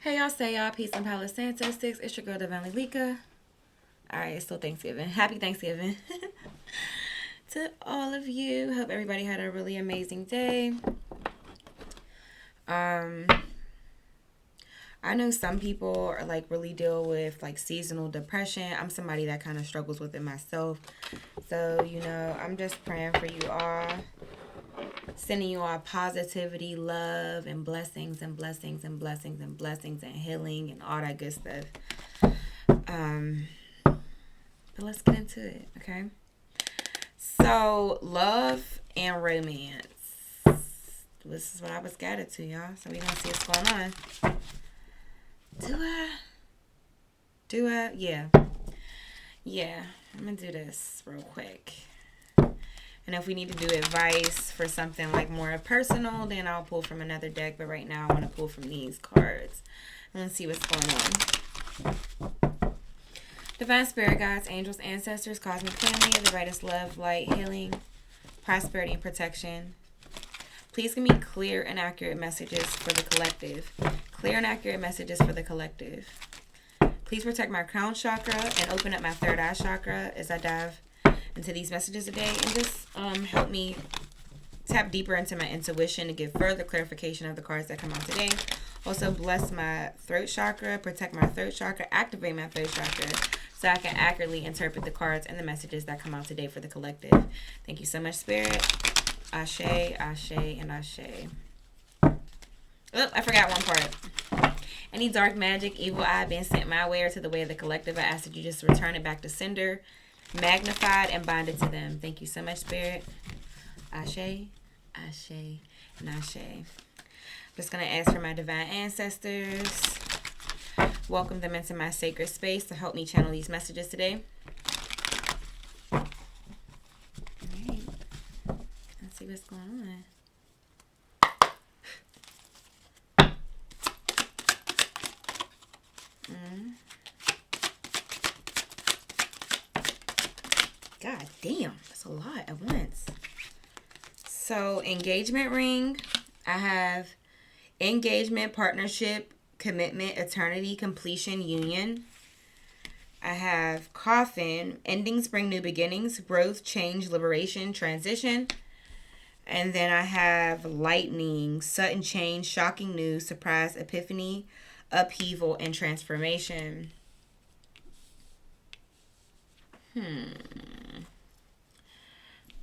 Hey, y'all, say y'all, peace and power, Santa Six. It's your girl, Divinely Lika. All right, it's still Thanksgiving. Happy Thanksgiving to all of you. Hope everybody had a really amazing day. Um, I know some people are like really deal with like seasonal depression. I'm somebody that kind of struggles with it myself. So, I'm just praying for you all. Sending you all positivity, love, and blessings and blessings and blessings and blessings and healing and all that good stuff. But let's get into it, okay? So, love and romance. This is what I was scattered to, y'all. So we're gonna see what's going on. Do I? Yeah. Yeah. I'm gonna do this real quick. And if we need to do advice for something like more personal, then I'll pull from another deck. But right now I want to pull from these cards. Let's see what's going on. Divine Spirit Guides, Angels, Ancestors, Cosmic Family, the brightest love, light, healing, prosperity, and protection. Please give me clear and accurate messages for the collective. Clear and accurate messages for the collective. Please protect my crown chakra and open up my third eye chakra as I dive into these messages today, and just help me tap deeper into my intuition to get further clarification of the cards that come out today. Also bless my throat chakra, protect my throat chakra, activate my throat chakra so I can accurately interpret the cards and the messages that come out today for the collective. Thank you so much, Spirit. Ashe, Ashe, and Ashe. Oh, I forgot one part. Any dark magic, evil eye being sent my way or to the way of the collective, I ask that you just return it back to sender, magnified and bonded to them. Thank you so much, Spirit. Ashe, Ashe, and Ashe. I'm just going to ask for my divine ancestors. Welcome them into my sacred space to help me channel these messages today. All right. Let's see what's going on. God damn, that's a lot at once. So, engagement ring. I have engagement, partnership, commitment, eternity, completion, union. I have coffin, endings bring new beginnings, growth, change, liberation, transition. And then I have lightning, sudden change, shocking news, surprise, epiphany, upheaval, and transformation.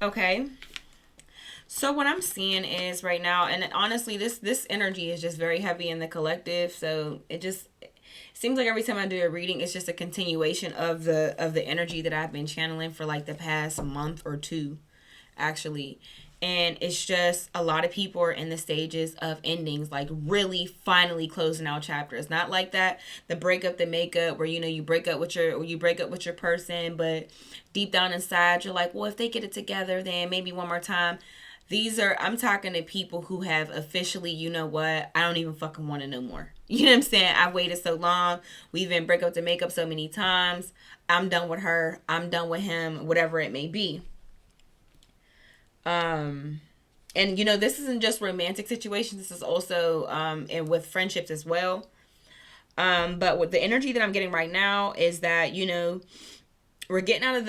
Okay. So what I'm seeing is right now, and honestly, this energy is just very heavy in the collective. So it seems like every time I do a reading, it's just a continuation of the energy that I've been channeling for like the past month or two, actually. And it's just a lot of people are in the stages of endings, like really finally closing out chapters. Not like that, the breakup, the makeup, where you break up with your person, but deep down inside you're like, well, if they get it together, then maybe one more time. I'm talking to people who have officially, you know what, I don't even fucking want to know more. You know what I'm saying? I waited so long. We've been break up to make up so many times. I'm done with her. I'm done with him, whatever it may be. And this isn't just romantic situations. This is also and with friendships as well. But with the energy that I'm getting right now is that we're getting out of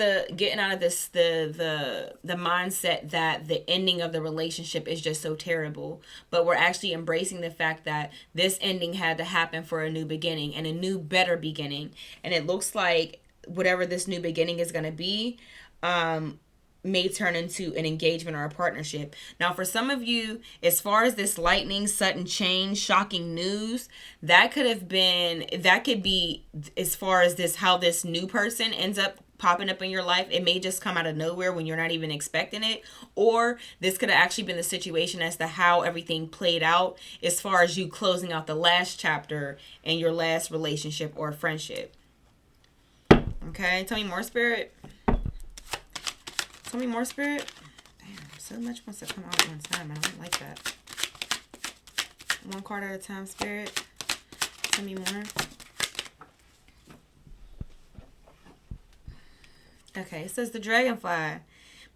this the mindset that the ending of the relationship is just so terrible, but we're actually embracing the fact that this ending had to happen for a new beginning and a new better beginning. And it looks like whatever this new beginning is going to be may turn into an engagement or a partnership. Now, for some of you, as far as this lightning, sudden change, shocking news, that could be as far as how this new person ends up popping up in your life. It may just come out of nowhere when you're not even expecting it. Or this could have actually been the situation as to how everything played out as far as you closing out the last chapter in your last relationship or friendship. Okay, tell me more, Spirit. Tell me more, Spirit. Damn, so much wants to come out at one time. I don't like that. One card at a time, Spirit. Tell me more. Okay, it says the dragonfly.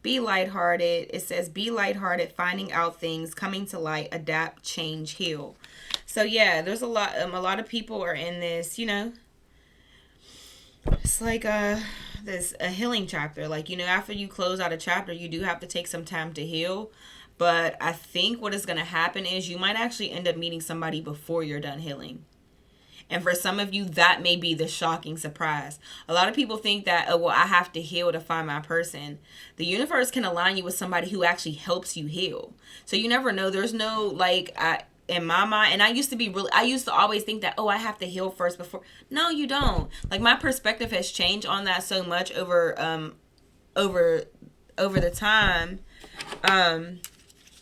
Be lighthearted. It says be lighthearted, finding out things, coming to light, adapt, change, heal. So yeah, there's a lot of people are in this, it's like there's a healing chapter. Like, after you close out a chapter, you do have to take some time to heal. But I think what is going to happen is you might actually end up meeting somebody before you're done healing. And for some of you, that may be the shocking surprise. A lot of people think that, oh, well, I have to heal to find my person. The universe can align you with somebody who actually helps you heal. So you never know. There's no, like, in my mind, and I used to always think that, oh, I have to heal first before. No, you don't. Like, my perspective has changed on that so much over the time.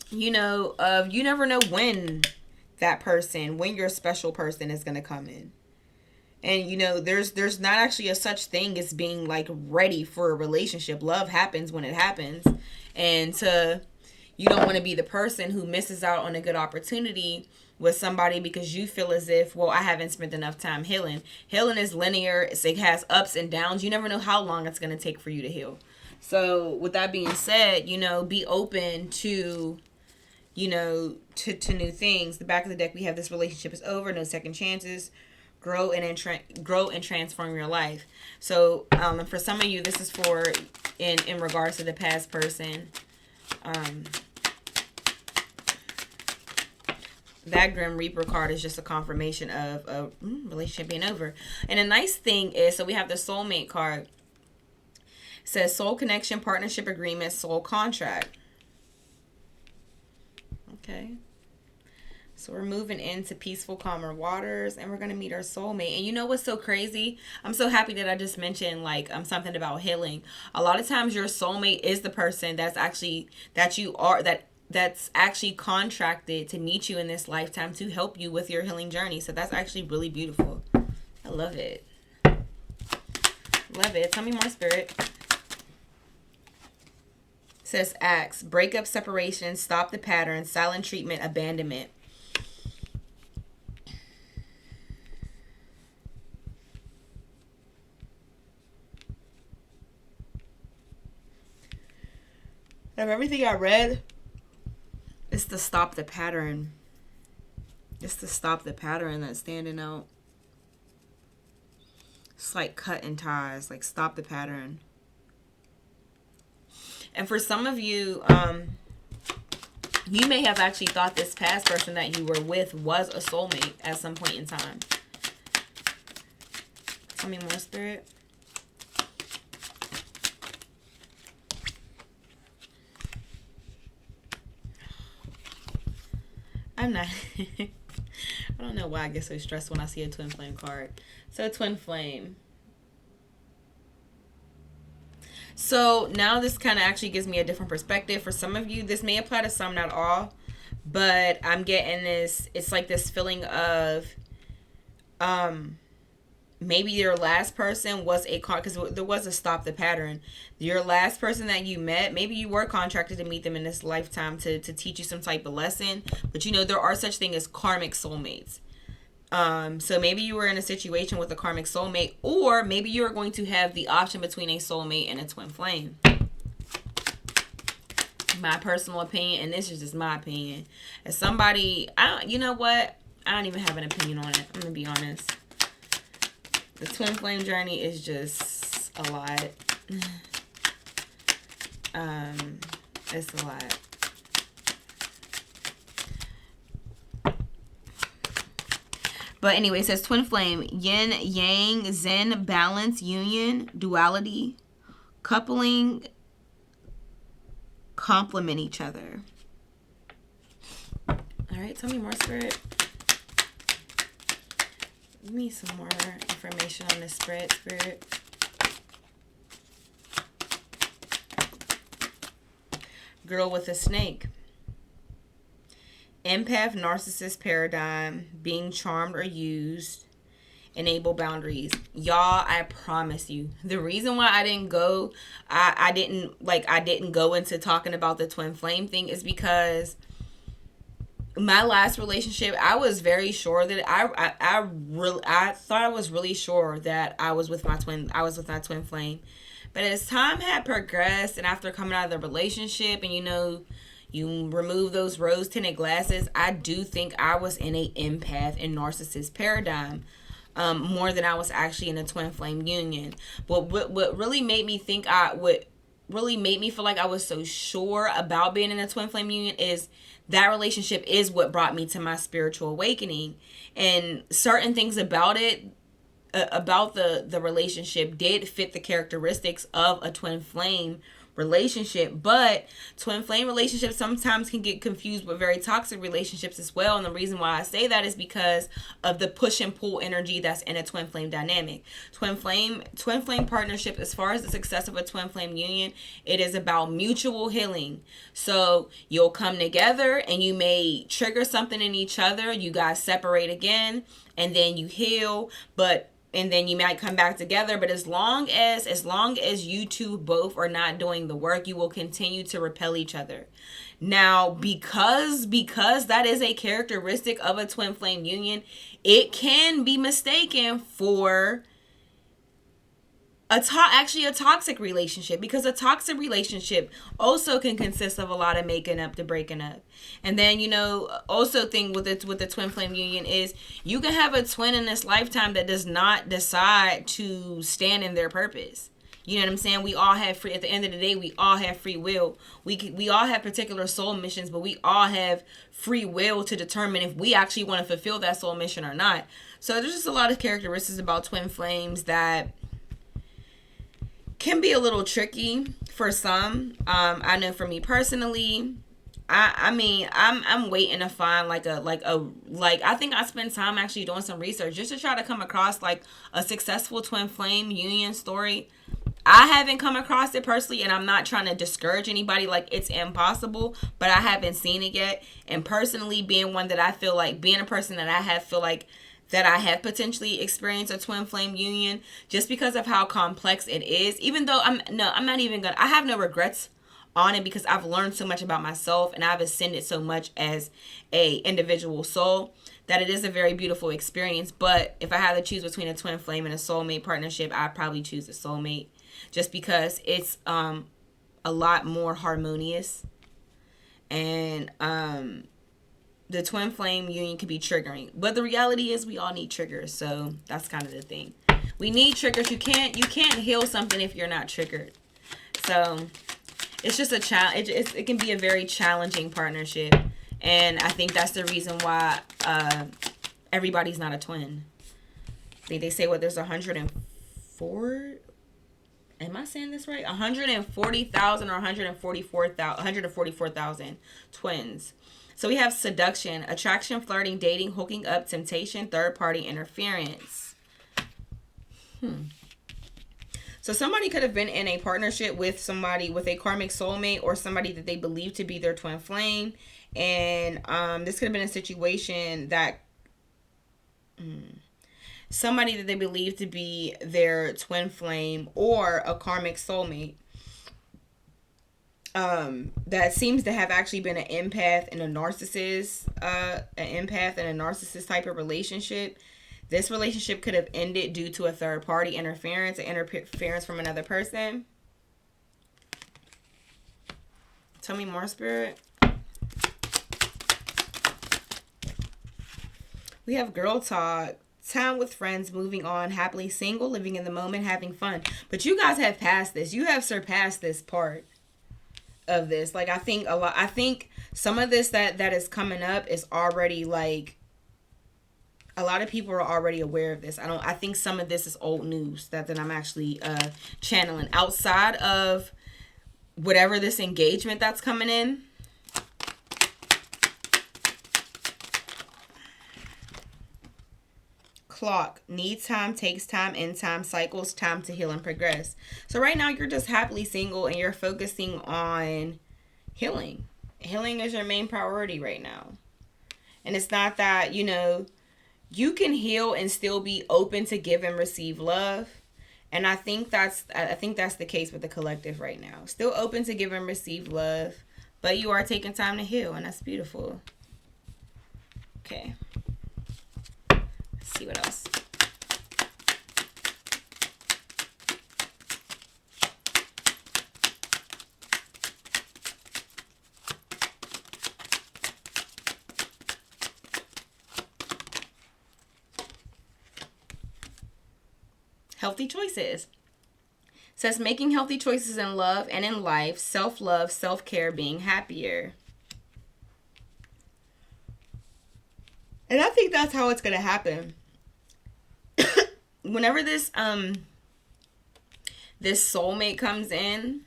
You never know when your special person is going to come in. And there's not actually a such thing as being like ready for a relationship. Love happens when it happens. And you don't want to be the person who misses out on a good opportunity with somebody because you feel as if, well, I haven't spent enough time healing. Healing is linear. It has ups and downs. You never know how long it's going to take for you to heal. So with that being said, be open to to new things. The back of the deck, we have this relationship is over, no second chances. Grow and transform your life. So for some of you, this is for in regards to the past person. That Grim Reaper card is just a confirmation of a relationship being over. And a nice thing is, so we have the soulmate card. It says soul connection, partnership agreement, soul contract. Okay. So we're moving into peaceful, calmer waters, and we're going to meet our soulmate. And you know what's so crazy? I'm so happy that I just mentioned something about healing. A lot of times your soulmate is the person that's actually that's actually contracted to meet you in this lifetime to help you with your healing journey. So that's actually really beautiful. I love it. Love it. Tell me more, Spirit. Says acts, breakup, separation, stop the pattern, silent treatment, abandonment. Of everything I read, it's to stop the pattern. It's to stop the pattern that's standing out. It's like cutting ties, like stop the pattern. And for some of you, you may have actually thought this past person that you were with was a soulmate at some point in time. Tell me more, Spirit. I'm not. I don't know why I get so stressed when I see a twin flame card. So twin flame. So now this kind of actually gives me a different perspective. For some of you, this may apply to some, not all. But I'm getting this, it's like this feeling of maybe your last person was because there was a stop the pattern. Your last person that you met, maybe you were contracted to meet them in this lifetime to teach you some type of lesson. But there are such things as karmic soulmates. So maybe you were in a situation with a karmic soulmate, or maybe you're going to have the option between a soulmate and a twin flame. My personal opinion, and this is just my opinion. As somebody, you know what? I don't even have an opinion on it. I'm going to be honest. The twin flame journey is just a lot. It's a lot. But anyway, it says twin flame, yin, yang, zen, balance, union, duality, coupling, complement each other. All right, tell me more, Spirit. Give me some more information on this Spirit. Girl with a snake. Empath, narcissist paradigm, being charmed or used, enable boundaries. Y'all, I promise you, the reason why I didn't go into talking about the twin flame thing is because my last relationship, I was very sure that I thought I was really sure that I was with my twin flame. But as time had progressed and after coming out of the relationship and You remove those rose tinted glasses. I do think I was in a empath and narcissist paradigm, more than I was actually in a twin flame union. But what really made me think what really made me feel like I was so sure about being in a twin flame union is that relationship is what brought me to my spiritual awakening, and certain things about it, about the relationship, did fit the characteristics of a twin flame relationship. But twin flame relationships sometimes can get confused with very toxic relationships as well, and the reason why I say that is because of the push and pull energy that's in a twin flame dynamic. Twin flame partnership, as far as the success of a twin flame union, it is about mutual healing. So you'll come together and you may trigger something in each other, you guys separate again, and then you heal, and then you might come back together. But as long as you two both are not doing the work, you will continue to repel each other. Now, because that is a characteristic of a twin flame union, it can be mistaken for actually a toxic relationship, because a toxic relationship also can consist of a lot of making up to breaking up. And then, also thing with the twin flame union is you can have a twin in this lifetime that does not decide to stand in their purpose. You know what I'm saying? We all have at the end of the day, we all have free will. We all have particular soul missions, but we all have free will to determine if we actually want to fulfill that soul mission or not. So there's just a lot of characteristics about twin flames that can be a little tricky for some. I know for me personally, I mean, I'm waiting to find like I think I spent time actually doing some research just to try to come across like a successful twin flame union story. I haven't come across it personally, and I'm not trying to discourage anybody like it's impossible, but I haven't seen it yet. And personally, being one that I feel like, being a person that I have potentially experienced a twin flame union, just because of how complex it is. Even though I have no regrets on it, because I've learned so much about myself and I've ascended so much as a individual soul, that it is a very beautiful experience. But if I had to choose between a twin flame and a soulmate partnership, I'd probably choose a soulmate, just because it's a lot more harmonious. And the twin flame union can be triggering, but the reality is we all need triggers. So that's kind of the thing. We need triggers. You can't heal something if you're not triggered. So it's just a challenge. It can be a very challenging partnership, and I think that's the reason why everybody's not a twin. I think they say there's 104. Am I saying this right? 140,000 or 144,000 twins. So we have seduction, attraction, flirting, dating, hooking up, temptation, third-party interference. So somebody could have been in a partnership with somebody with a karmic soulmate, or somebody that they believe to be their twin flame. And this could have been a situation that somebody that they believe to be their twin flame or a karmic soulmate, that seems to have actually been an empath and a narcissist, type of relationship. This relationship could have ended due to a third party interference from another person. Tell me more, Spirit. We have girl talk. Time with friends, moving on, happily single, living in the moment, having fun. But you guys have passed this. You have surpassed this part of this. Like, I think some of this that is coming up is already like, a lot of people are already aware of this. I think some of this is old news that I'm actually channeling outside of whatever this engagement that's coming in. Clock. Needs time, takes time, end time, cycles, time to heal and progress. So right now you're just happily single and you're focusing on healing. Healing is your main priority right now. And it's not that, you can heal and still be open to give and receive love. And I think that's the case with the collective right now. Still open to give and receive love, but you are taking time to heal, and that's beautiful. Okay. See what else. Healthy choices. It says making healthy choices in love and in life, self-love, self-care, being happier. And I think that's how it's going to happen. Whenever this soulmate comes in,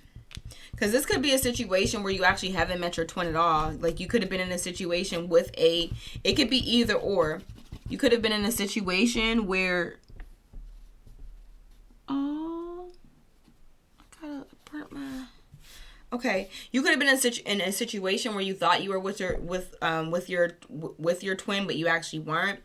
because this could be a situation where you actually haven't met your twin at all. Like, you could have been in a situation with it could be either or. You could have been in a situation where, oh, I gotta burn my. Okay, you could have been in a situation where you thought you were with your twin, but you actually weren't.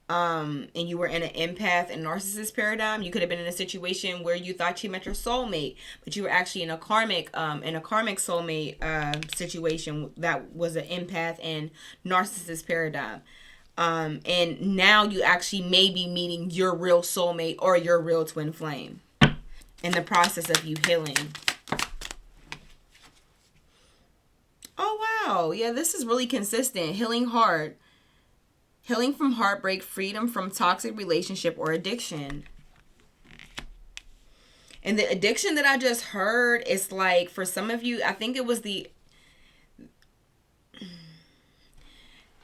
And you were in an empath and narcissist paradigm. You could have been in a situation where you thought you met your soulmate, but you were actually in a karmic soulmate situation that was an empath and narcissist paradigm. And now you actually may be meeting your real soulmate or your real twin flame in the process of you healing. Oh wow, yeah, this is really consistent. Healing hard. Healing from heartbreak, freedom from toxic relationship or addiction. And the addiction that I just heard is like, for some of you, I think it was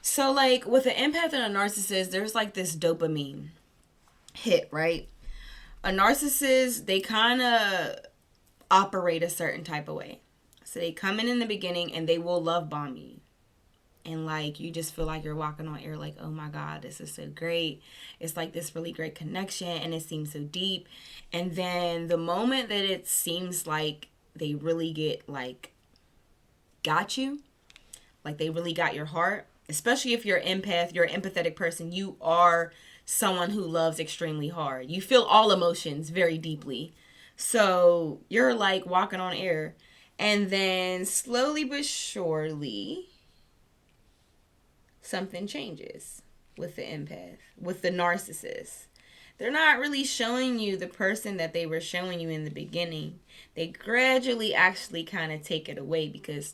so like with an empath and a narcissist, there's like this dopamine hit, right? A narcissist, they kind of operate a certain type of way. So they come in the beginning and they will love bomb you. And like, you just feel like you're walking on air, like, oh my God, this is so great. It's like this really great connection and it seems so deep. And then the moment that it seems like they really got you, like they really got your heart, especially if you're an empath, you're an empathetic person, you are someone who loves extremely hard. You feel all emotions very deeply. So you're like walking on air. And then slowly but surely, something changes with the empath, with the narcissist. They're not really showing you the person that they were showing you in the beginning. They gradually actually kind of take it away because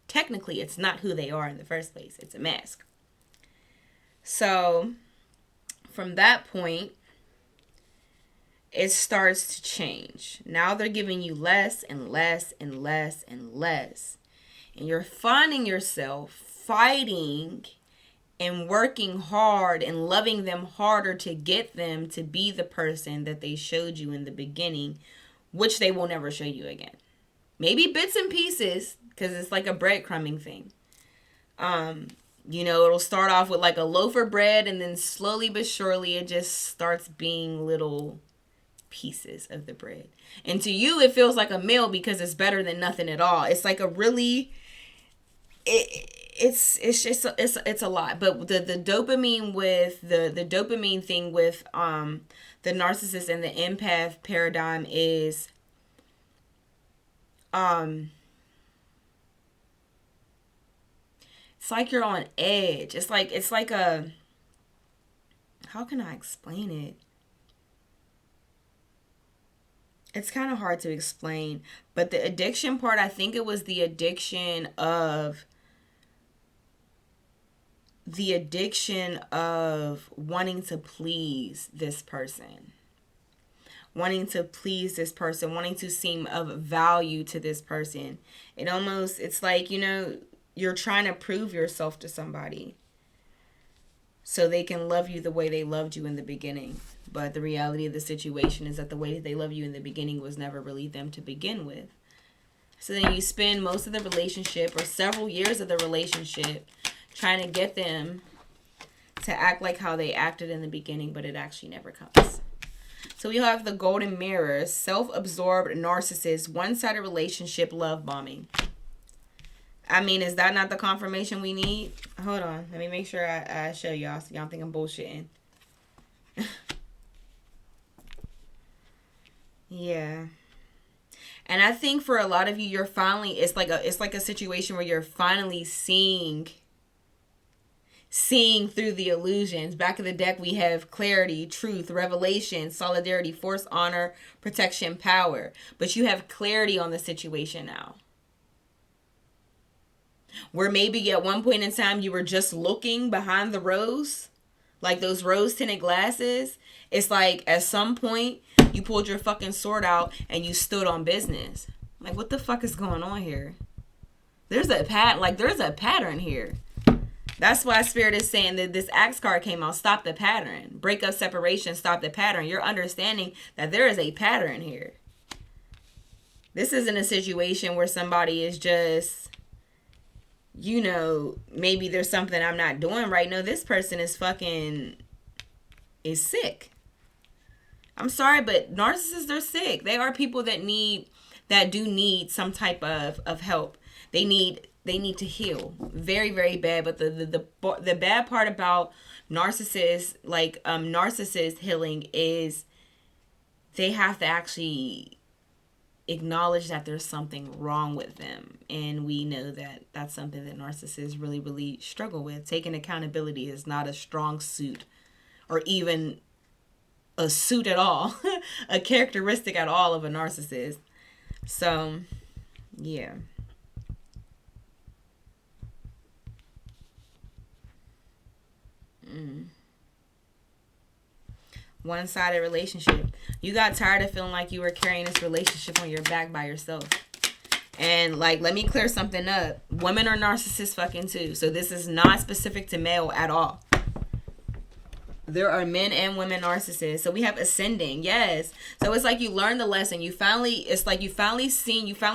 technically it's not who they are in the first place. It's a mask. So from that point, it starts to change. Now they're giving you less and less and less and less. And you're finding yourself fighting and working hard and loving them harder to get them to be the person that they showed you in the beginning, which they will never show you again. Maybe bits and pieces, because it's like a breadcrumbing thing. It'll start off with like a loaf of bread, and then slowly but surely it just starts being little pieces of the bread. And to you, it feels like a meal because it's better than nothing at all. It's like a really... It's a lot. But the dopamine with the dopamine thing with the narcissist and the empath paradigm is it's like you're on edge. It's like a, how can I explain it? It's kind of hard to explain, but the addiction part, I think it was the addiction of wanting to please this person. Wanting to please this person, wanting to seem of value to this person. It's like, you're trying to prove yourself to somebody so they can love you the way they loved you in the beginning. But the reality of the situation is that the way they love you in the beginning was never really them to begin with. So then you spend most of the relationship or several years of the relationship trying to get them to act like how they acted in the beginning, but it actually never comes. So we have the golden mirror, self-absorbed narcissist, one-sided relationship, love bombing. I mean, is that not the confirmation we need? Hold on. Let me make sure I show y'all so y'all don't think I'm bullshitting. Yeah. And I think for a lot of you, you're finally, it's like a situation where you're finally seeing through the illusions. Back of the deck, we have clarity, truth, revelation, solidarity, force, honor, protection, power. But you have clarity on the situation now. Where maybe at one point in time you were just looking behind the rose, like those rose tinted glasses. It's like at some point you pulled your fucking sword out and you stood on business. Like, what the fuck is going on here? There's a pattern here. That's why Spirit is saying that this Axe card came out. Stop the pattern. Break up separation. Stop the pattern. You're understanding that there is a pattern here. This isn't a situation where somebody is just, maybe there's something I'm not doing right. No, this person is sick. I'm sorry, but narcissists are sick. They are people that do need some type of help. They need to heal very, very bad. But the bad part about narcissists, narcissist healing, is they have to actually acknowledge that there's something wrong with them. And we know that that's something that narcissists really, really struggle with. Taking accountability is not a strong suit, or even a suit at all, a characteristic at all of a narcissist. So, yeah. One-sided relationship. You got tired of feeling like you were carrying this relationship on your back by yourself. And let me clear something up. Women are narcissists fucking too. So this is not specific to male at all. There are men and women narcissists. So we have ascending, yes. So it's like you learned the lesson. You finally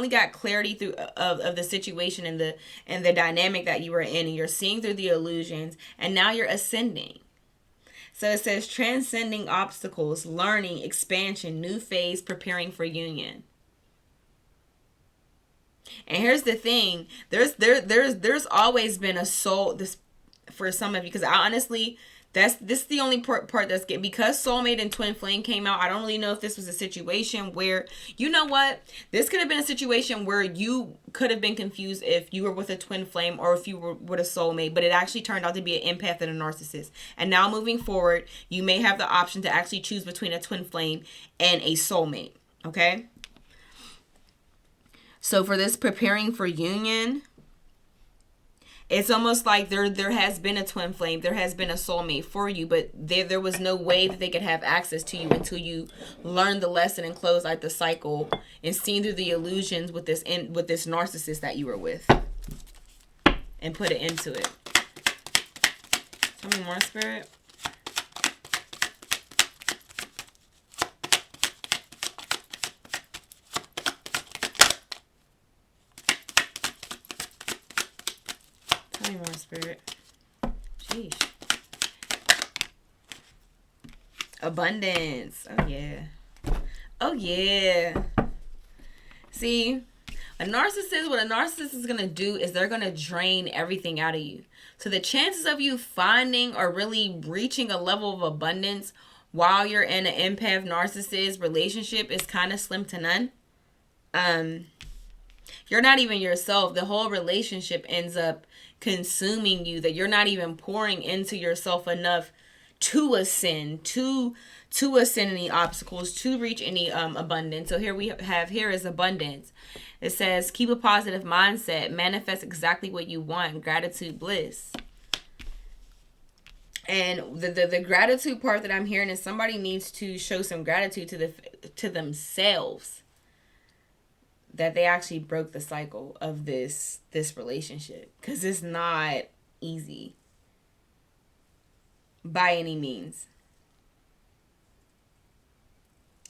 got clarity through of the situation and the dynamic that you were in, and you're seeing through the illusions, and now you're ascending. So it says transcending obstacles, learning, expansion, new phase, preparing for union. And here's the thing: there's always been a soul. This for some of you, because I honestly, this is the only part that's getting, because soulmate and twin flame came out. I don't really know if this was a situation where, you know what, this could have been a situation where you could have been confused if you were with a twin flame or if you were with a soulmate, but it actually turned out to be an empath and a narcissist. And now moving forward, you may have the option to actually choose between a twin flame and a soulmate. Okay. So for this preparing for union, it's almost like there has been a twin flame, there has been a soulmate for you, but there was no way that they could have access to you until you learned the lesson and closed out the cycle and seen through the illusions with this narcissist that you were with, and put it into it. Tell me more, Spirit. Tell me more, Spirit. Sheesh. Abundance. Oh, yeah. Oh, yeah. See, what a narcissist is going to do is they're going to drain everything out of you. So the chances of you finding or really reaching a level of abundance while you're in an empath narcissist relationship is kind of slim to none. You're not even yourself. The whole relationship ends up consuming you, that you're not even pouring into yourself enough to ascend, to ascend any obstacles, to reach any abundance. So here is abundance. It says, keep a positive mindset, manifest exactly what you want, gratitude, bliss. And the gratitude part that I'm hearing is somebody needs to show some gratitude to themselves, that they actually broke the cycle of this relationship, because it's not easy by any means,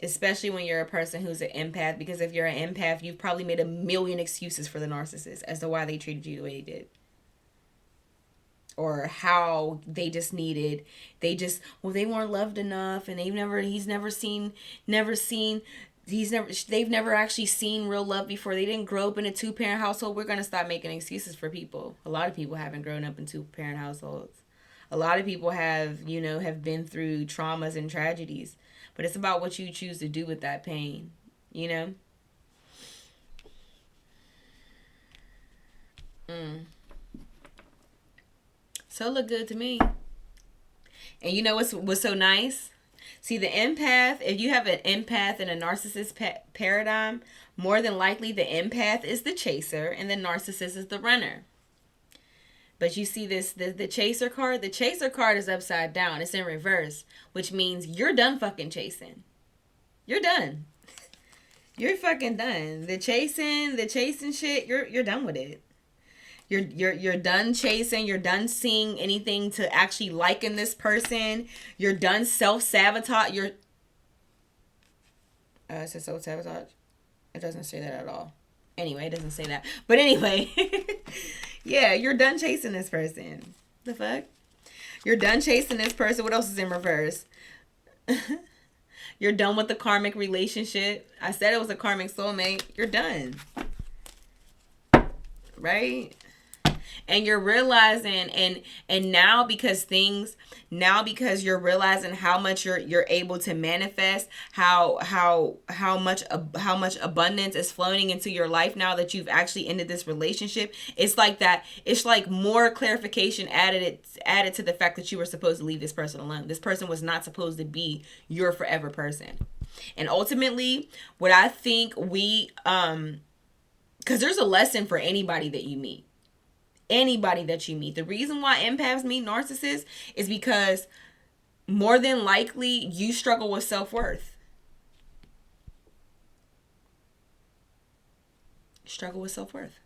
especially when you're a person who's an empath. Because if you're an empath, you've probably made a million excuses for the narcissist as to why they treated you the way they did, or how they weren't loved enough, and they've never actually seen real love before. They didn't grow up in a 2-parent household. We're going to stop making excuses for people. A lot of people haven't grown up in 2-parent households. A lot of people have been through traumas and tragedies. But it's about what you choose to do with that pain, So look good to me. And you know what's so nice? See, the empath, if you have an empath in a narcissist paradigm, more than likely the empath is the chaser and the narcissist is the runner. But you see the chaser card? The chaser card is upside down. It's in reverse, which means you're done fucking chasing. You're done. You're fucking done. The chasing shit, you're done with it. You're done chasing, you're done seeing anything to actually liken this person. You're done self-sabotage. It says self-sabotage. It doesn't say that at all. Anyway, it doesn't say that. But anyway, yeah, you're done chasing this person. The fuck? You're done chasing this person. What else is in reverse? You're done with the karmic relationship. I said it was a karmic soulmate. You're done. Right? And you're realizing, and now because you're realizing how much you're able to manifest, how much abundance is flowing into your life now that you've actually ended this relationship. It's like that. It's like more clarification added to the fact that you were supposed to leave this person alone. This person was not supposed to be your forever person. And ultimately, what I think because there's a lesson for anybody that you meet. Anybody that you meet. The reason why empaths meet narcissists is because more than likely you struggle with self-worth. Struggle with self-worth.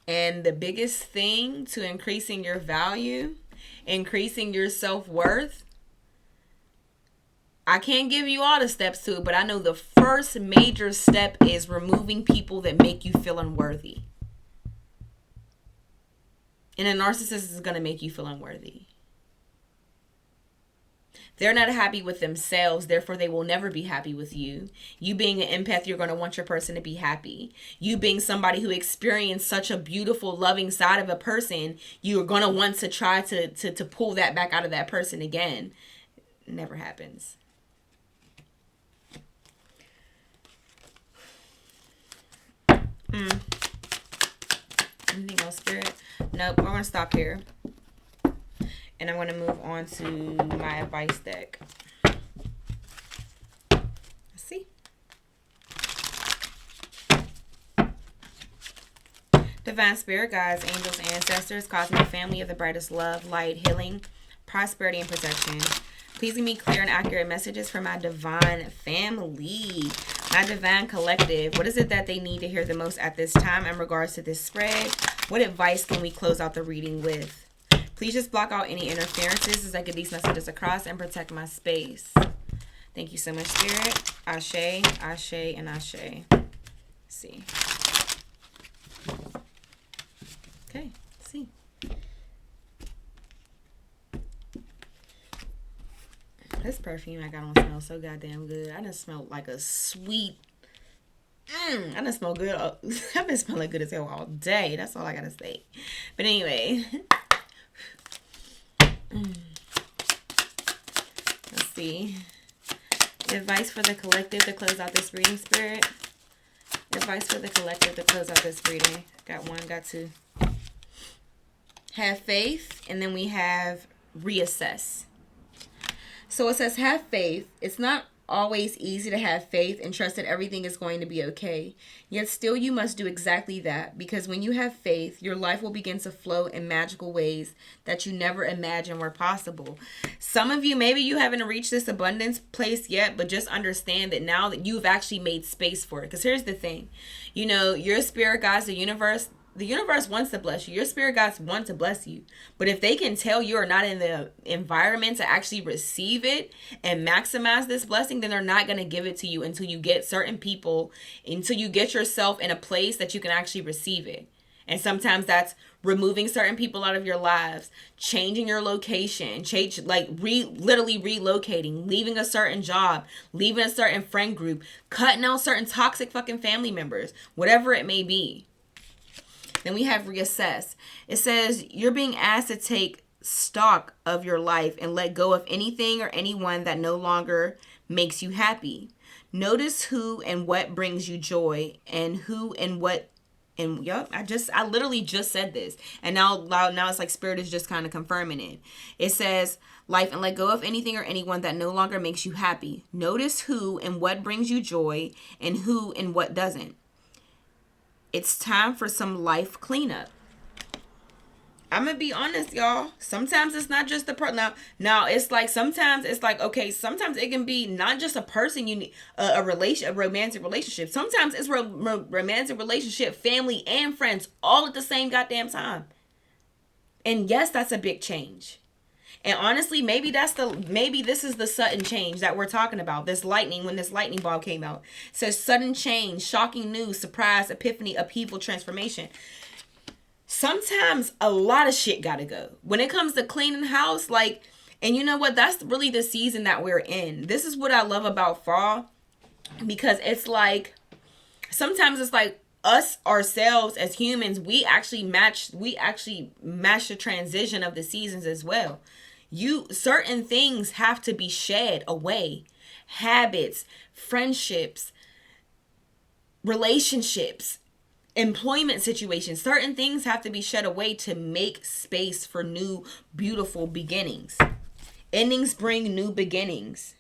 And the biggest thing to increasing your value, increasing your self-worth, I can't give you all the steps to it, but I know the first major step is removing people that make you feel unworthy. And a narcissist is going to make you feel unworthy. They're not happy with themselves, therefore they will never be happy with you. You being an empath, you're going to want your person to be happy. You being somebody who experienced such a beautiful, loving side of a person, you're going to want to try to pull that back out of that person again. It never happens. Anything else, Spirit? Nope, we're going to stop here. And I'm going to move on to my advice deck. Let's see. Divine Spirit, guides, angels, ancestors, cosmic family of the brightest love, light, healing, prosperity, and protection. Please give me clear and accurate messages for my divine family. My divine collective, what is it that they need to hear the most at this time in regards to this spread? What advice can we close out the reading with? Please just block out any interferences as I get these messages across and protect my space. Thank you so much, Spirit. Ashe, Ashe, and Ashe. Let's see. Okay, let's see. This perfume I got on smells so goddamn good. I done smelled like a sweet. I done smell good. I've been smelling good as hell all day. That's all I gotta say. But anyway. Let's see. Advice for the collective to close out this reading, Spirit. Advice for the collective to close out this reading. Got one, got two. Have faith, and then we have reassess. So it says have faith. It's not always easy to have faith and trust that everything is going to be okay. Yet still you must do exactly that, because when you have faith, your life will begin to flow in magical ways that you never imagined were possible. Some of you, maybe you haven't reached this abundance place yet, but just understand that now that you've actually made space for it. Because here's the thing, you know, your spirit guides, the universe wants to bless you. Your spirit guides want to bless you. But if they can tell you are not in the environment to actually receive it and maximize this blessing, then they're not going to give it to you until you get certain people, until you get yourself in a place that you can actually receive it. And sometimes that's removing certain people out of your lives, changing your location, literally relocating, leaving a certain job, leaving a certain friend group, cutting out certain toxic fucking family members, whatever it may be. Then we have reassess. It says you're being asked to take stock of your life and let go of anything or anyone that no longer makes you happy. Notice who and what brings you joy, and who and what. And yep, I literally just said this, and now it's like Spirit is just kind of confirming it. It says life and let go of anything or anyone that no longer makes you happy. Notice who and what brings you joy, and who and what doesn't. It's time for some life cleanup. I'm gonna be honest, y'all. Sometimes it's not just the person. Now it's like sometimes it's like, okay. Sometimes it can be not just a person you need, a romantic relationship. Sometimes it's romantic relationship, family and friends, all at the same goddamn time. And yes, that's a big change. And honestly, maybe this is the sudden change that we're talking about. This lightning, when this lightning ball came out, it says sudden change, shocking news, surprise, epiphany, upheaval, transformation. Sometimes a lot of shit gotta go. When it comes to cleaning house, like, and you know what? That's really the season that we're in. This is what I love about fall, because it's like, sometimes it's like us ourselves as humans, we actually match the transition of the seasons as well. Certain things have to be shed away. Habits, friendships, relationships, employment situations, certain things have to be shed away to make space for new beautiful beginnings. Endings bring new beginnings.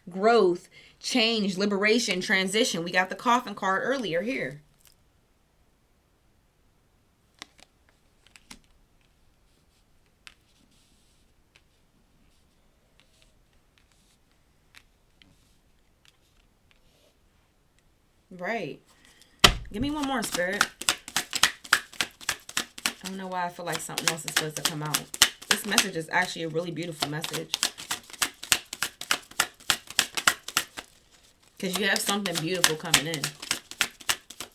Growth, change, liberation, transition. We got the coffin card earlier here. Right. Give me one more, Spirit. I don't know why I feel like something else is supposed to come out. This message is actually a really beautiful message. Because you have something beautiful coming in.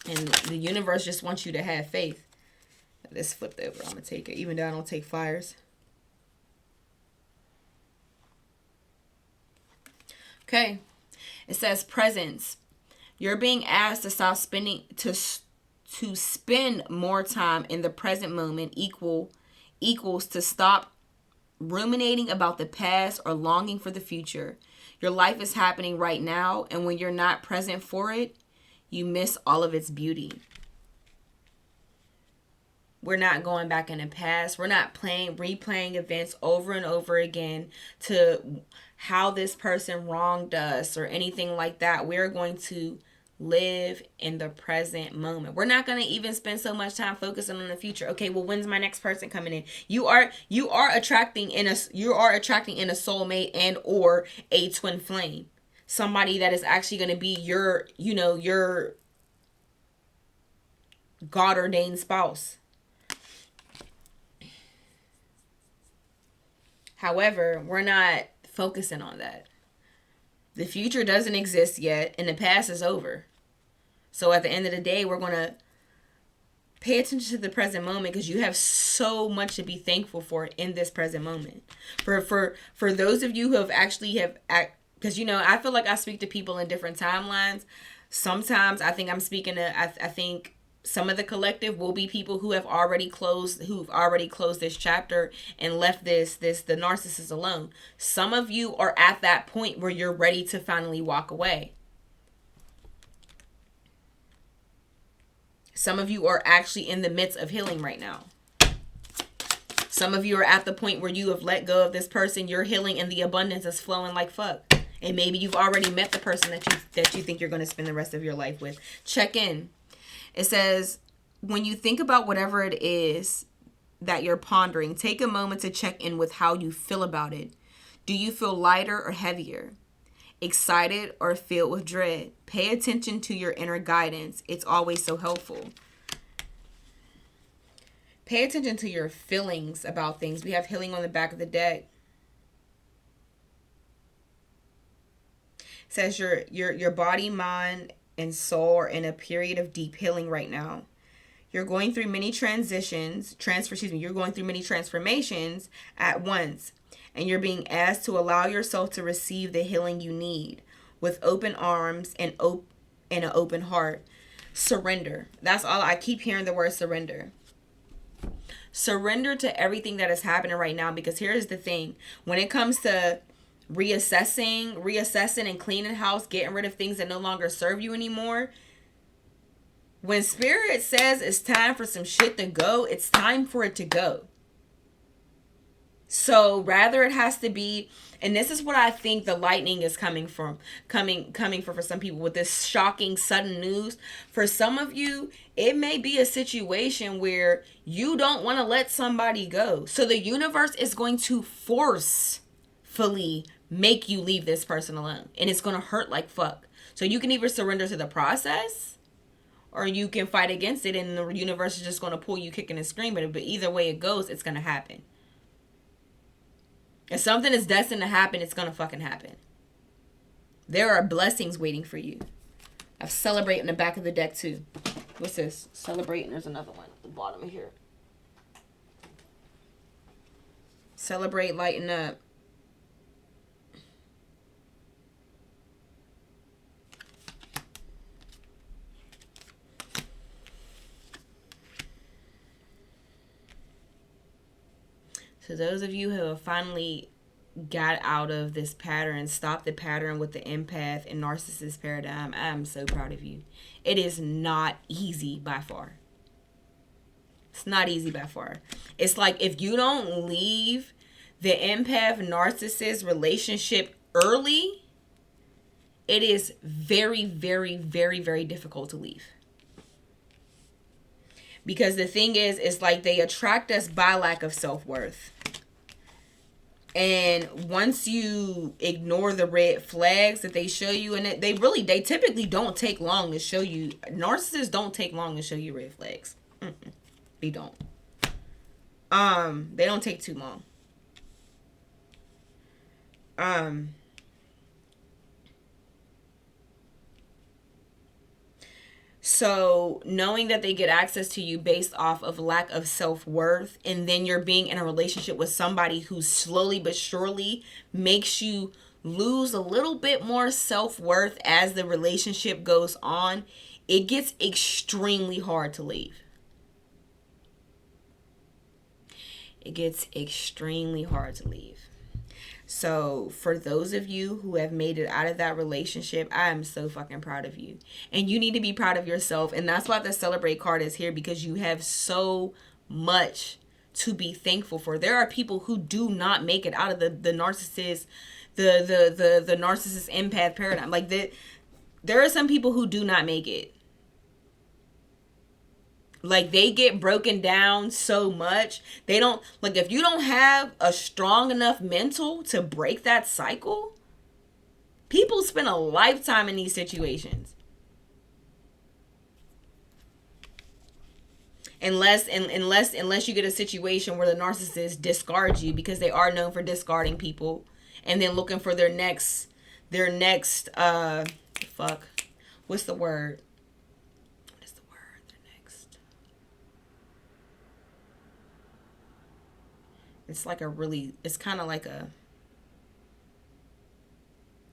And the universe just wants you to have faith. This flipped over. I'm going to take it. Even though I don't take flyers. Okay. It says presence. You're being asked to stop spending, to spend more time in the present moment equals to stop ruminating about the past or longing for the future. Your life is happening right now, and when you're not present for it, you miss all of its beauty. We're not going back in the past. We're not replaying events over and over again to how this person wronged us or anything like that. We're going to live in the present moment. We're not going to even spend so much time focusing on the future. Okay, well, when's my next person coming in? You are attracting in a soulmate and or a twin flame. Somebody that is actually going to be your God ordained spouse. However, we're not focusing on that. The future doesn't exist yet, and the past is over. So at the end of the day, we're going to pay attention to the present moment, because you have so much to be thankful for in this present moment. For those of you who because I feel like I speak to people in different timelines. Sometimes I think I'm speaking to, I think some of the collective will be people who've already closed this chapter and left the narcissist alone. Some of you are at that point where you're ready to finally walk away. Some of you are actually in the midst of healing right now. Some of you are at the point where you have let go of this person. You're healing and the abundance is flowing like fuck. And maybe you've already met the person that you think you're going to spend the rest of your life with. Check in. It says, when you think about whatever it is that you're pondering, take a moment to check in with how you feel about it. Do you feel lighter or heavier? Excited or filled with dread? Pay attention to your inner guidance. It's always so helpful. Pay attention to your feelings about things. We have healing on the back of the deck. It says your body, mind, and soul are in a period of deep healing right now. You're going through many You're going through many transformations at once. And you're being asked to allow yourself to receive the healing you need with open arms and an open heart. Surrender. That's all. I keep hearing the word surrender. Surrender to everything that is happening right now, because here's the thing. When it comes to reassessing and cleaning house, getting rid of things that no longer serve you anymore, when spirit says it's time for some shit to go, it's time for it to go. So rather it has to be, and this is what I think the lightning is coming for some people with this shocking sudden news. For some of you, it may be a situation where you don't want to let somebody go. So the universe is going to forcefully make you leave this person alone. And it's going to hurt like fuck. So you can either surrender to the process or you can fight against it and the universe is just going to pull you kicking and screaming. But either way it goes, it's going to happen. If something is destined to happen, it's going to fucking happen. There are blessings waiting for you. I celebrate in the back of the deck too. What's this? Celebrate, and there's another one at the bottom of here. Celebrate, lighten up. So those of you who have finally got out of this pattern, stopped the pattern with the empath and narcissist paradigm, I am so proud of you. It is not easy by far. It's not easy by far. It's like if you don't leave the empath narcissist relationship early, it is very, very, very, very difficult to leave. Because the thing is, it's like they attract us by lack of self-worth. And once you ignore the red flags that they show you, and they typically don't take long to show you. Narcissists don't take long to show you red flags. They don't. They don't take too long. So knowing that they get access to you based off of lack of self-worth, and then you're being in a relationship with somebody who slowly but surely makes you lose a little bit more self-worth as the relationship goes on, it gets extremely hard to leave. It gets extremely hard to leave. So for those of you who have made it out of that relationship, I am so fucking proud of you. And you need to be proud of yourself. And that's why the celebrate card is here, because you have so much to be thankful for. There are people who do not make it out of the narcissist, the narcissist empath paradigm. Like there are some people who do not make it. Like they get broken down so much. They don't, like, if you don't have a strong enough mental to break that cycle, people spend a lifetime in these situations. Unless you get a situation where the narcissist discards you, because they are known for discarding people and then looking for their next what's the word? It's like it's kind of like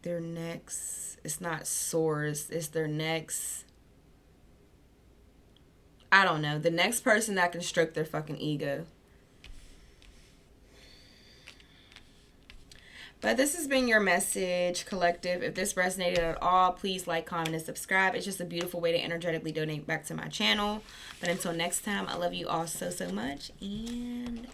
their next, it's not source, it's their next, I don't know, the next person that can stroke their fucking ego. But this has been your message, collective. If this resonated at all, please like, comment, and subscribe. It's just a beautiful way to energetically donate back to my channel. But until next time, I love you all so, so much. And